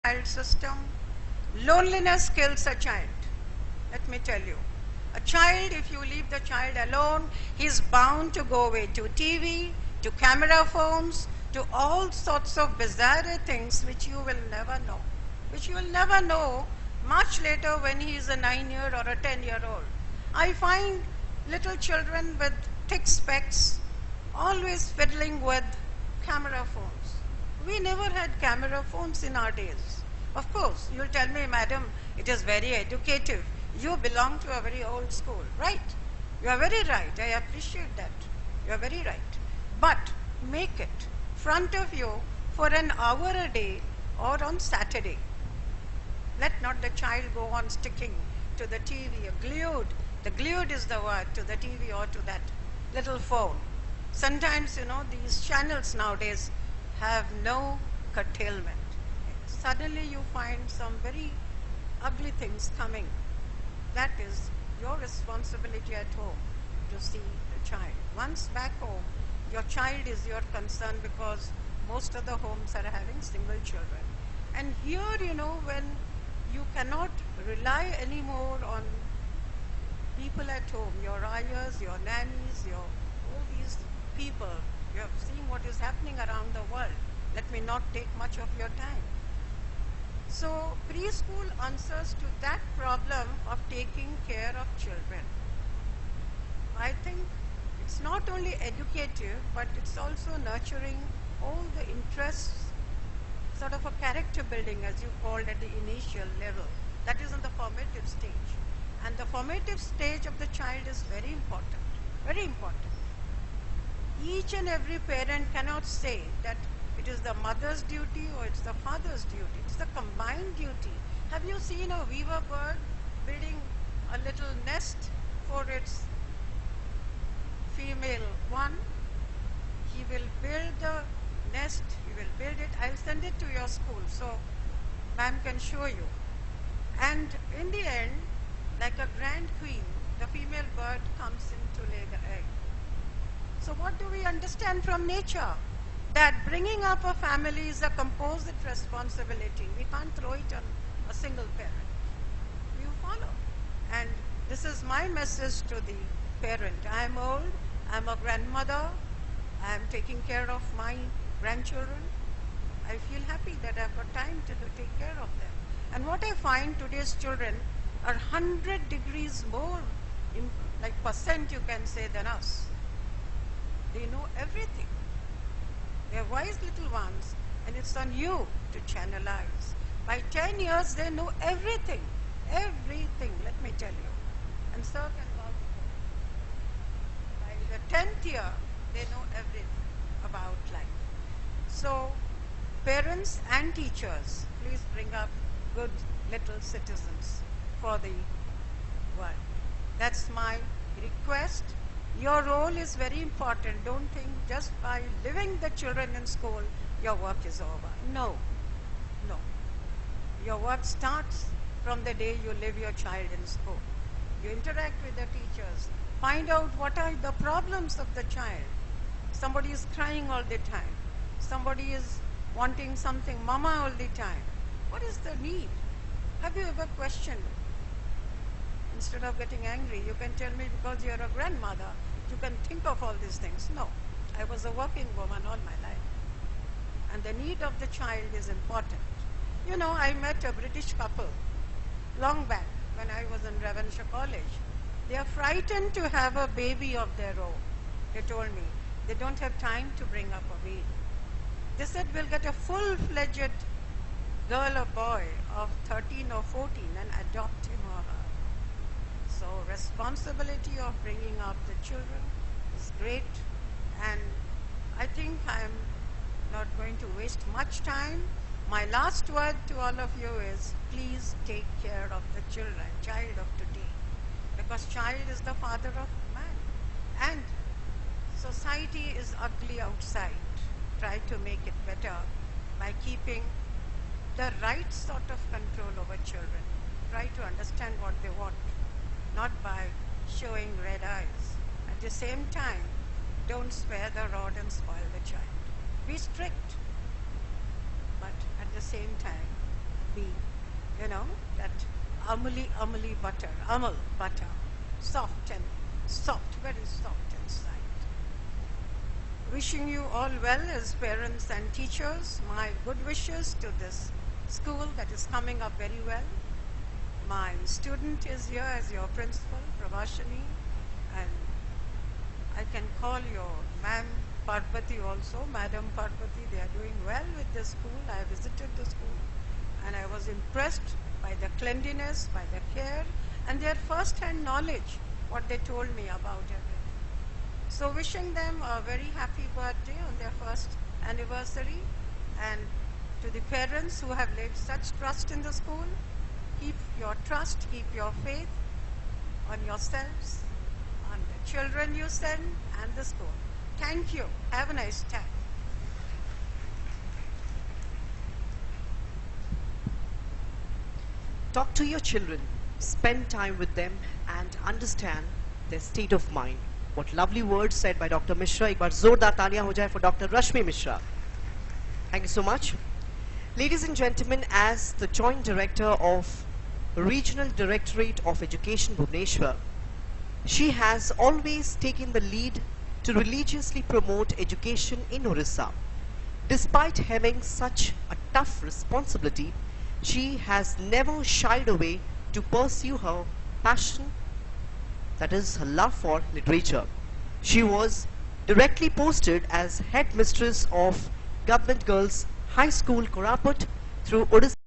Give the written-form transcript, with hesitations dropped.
child system, loneliness kills a child. Let me tell you. A child, if you leave the child alone, he's bound to go away to TV, to camera phones, to all sorts of bizarre things which you will never know. Which you will never know much later when he is a 9-year or a 10-year-old. I find little children with thick specs always fiddling with camera phones. We never had camera phones in our days. Of course, you'll tell me, madam, it is very educative. You belong to a very old school, right? You are very right. I appreciate that. You are very right. But make it front of you for an hour a day or on Saturday. Let not the child go on sticking to the TV, glued. The glued is the word, to the TV or to that little phone. Sometimes, these channels nowadays have no curtailment. Suddenly you find some very ugly things coming. That is your responsibility at home to see the child. Once back home, your child is your concern because most of the homes are having single children. And here, when you cannot rely anymore on people at home, your ayahs, your nannies, all these people, you have seen what is happening around the world. Let me not take much of your time. So preschool answers to that problem of taking care of children. I think it's not only educative, but it's also nurturing all the interests, sort of a character building, as you called at the initial level. That is in the formative stage. And the formative stage of the child is very important, very important. Each and every parent cannot say that it is the mother's duty or it's the father's duty. It's the combined duty. Have you seen a weaver bird building a little nest for its female one? He will build the nest, he will build it. I'll send it to your school so ma'am can show you. And in the end, like a grand queen, the female bird comes in to lay the egg. So what do we understand from nature? That bringing up a family is a composite responsibility. We can't throw it on a single parent. You follow? And this is my message to the parent. I am old, I am a grandmother, I am taking care of my grandchildren. I feel happy that I've got time to take care of them. And what I find, today's children are 100 degrees more, like percent you can say, than us. They know everything. They're wise little ones, and it's on you to channelize. By 10 years, they know everything. Everything, let me tell you. And so can all people. By the 10th year, they know everything about life. So, parents and teachers, please bring up good little citizens for the world. That's my request. Your role is very important. Don't think just by living the children in school, your work is over. No, no. Your work starts from the day you leave your child in school. You interact with the teachers. Find out what are the problems of the child. Somebody is crying all the time. Somebody is wanting something, mama all the time. What is the need? Have you ever questioned? Instead of getting angry, you can tell me because you're a grandmother, you can think of all these things. No, I was a working woman all my life. And the need of the child is important. I met a British couple long back when I was in Ravenshaw College. They are frightened to have a baby of their own. They told me they don't have time to bring up a baby. They said we'll get a full-fledged girl or boy of 13 or 14 and adopt him or her. So responsibility of bringing up the children is great, and I think I'm not going to waste much time. My last word to all of you is please take care of the child of today, because child is the father of man. And society is ugly outside. Try to make it better by keeping the right sort of control over children. Try to understand what they want, not by showing red eyes. At the same time, don't spare the rod and spoil the child. Be strict, but at the same time, be, that amuli butter, amul butter, soft, very soft inside. Wishing you all well as parents and teachers. My good wishes to this school that is coming up very well. My student is here as your principal, Prabhashini, and I can call your Ma'am Parvati also, Madam Parvati. They are doing well with the school. I visited the school and I was impressed by the cleanliness, by the care, and their first-hand knowledge, what they told me about everything. So wishing them a very happy birthday on their first anniversary, and to the parents who have laid such trust in the school, keep your trust, keep your faith on yourselves, on the children you send, and the school. Thank you. Have a nice time. Talk to your children, spend time with them, and understand their state of mind. What lovely words said by Dr. Mishra. एक बार जोरदार तालियां हो जाए for Dr. Rashmi Mishra. Thank you so much. Ladies and gentlemen, as the Joint Director of Regional Directorate of Education, Bhubaneswar, she has always taken the lead to religiously promote education in Orissa. Despite having such a tough responsibility, she has never shied away to pursue her passion, that is her love for literature. She was directly posted as headmistress of Government Girls High School, Koraput, through Odisha.